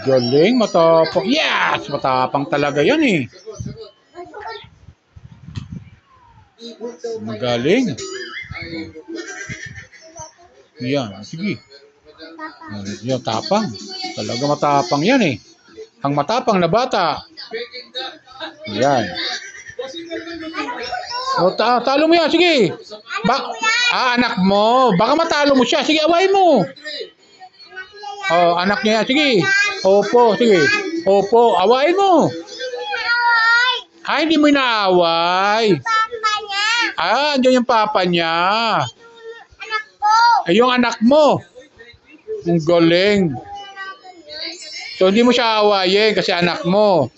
Galing, matapang. Yes! Matapang talaga yan eh. Magaling. Yan, sige. Yan, tapang. Talaga matapang yan eh. Ang matapang na bata. Yan. O, talo mo yan, sige. Anak mo. Baka matalo mo siya. Sige, awayin mo. Oh, anak niya. Sige. Opo, sige. Opo, awayin mo. Hindi mo inaaway. Andiyan yung papa niya. Yung anak mo. Ang galing. So, hindi mo siya aawayin kasi anak mo.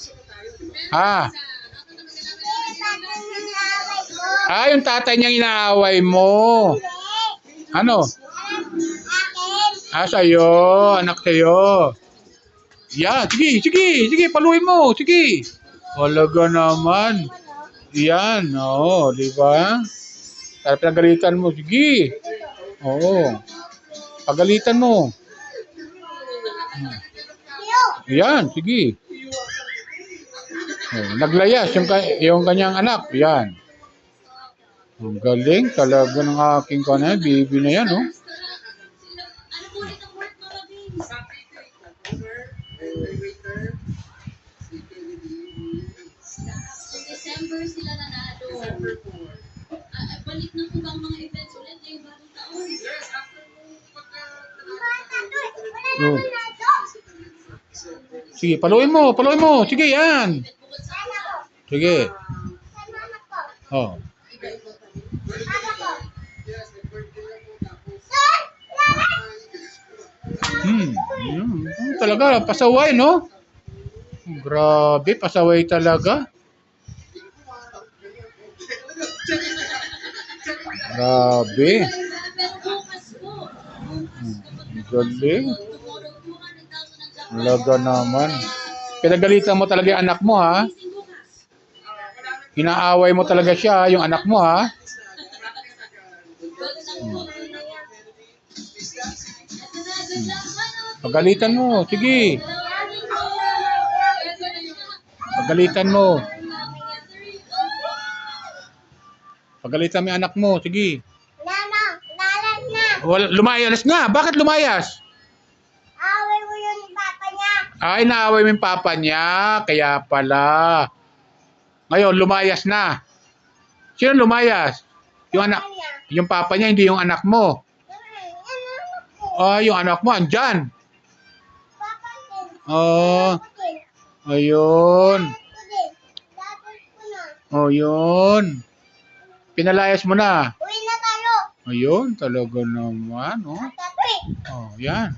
Yung tatay niyang inaaway mo. Ano? Sa'yo. Anak sa'yo. Yan. Sige. Paluin mo. Sige. Walaga naman. Yan. Oo. Diba? Pero pinagalitan mo. Sige. Oo. Pagalitan mo. Yan. Sige. Naglayas yung kanyang anak. Yan. Ang galing talaga ng aking kanay. Bibi na yan, oh. December sila nanalo. Balik na po ba ang mga events ulit ngayong bagong taon? Sige, paluin mo. Sige, yan. Sige. Oh. Talaga, pasaway, no? Grabe, pasaway talaga. Grabe. Galing. Talaga naman. Pinagalitan mo talaga yung anak mo, ha? Inaaway mo talaga siya, yung anak mo, ha? Pagalitan mo, sige. Pagalitan mo. Pagalitan mo yung anak mo, sige. Lumayas nga. Bakit lumayas? Away mo yung papa niya. Inaaway mo yung papa niya. Kaya pala. Ngayon, lumayas na. Sino lumayas? Yung anak, yung papa niya, hindi yung anak mo. Yung anak mo, andyan. Ayun. Yun. Pinalayas mo na. Uwi na tayo. Ayun, talaga naman, oh. Tatay. Yan.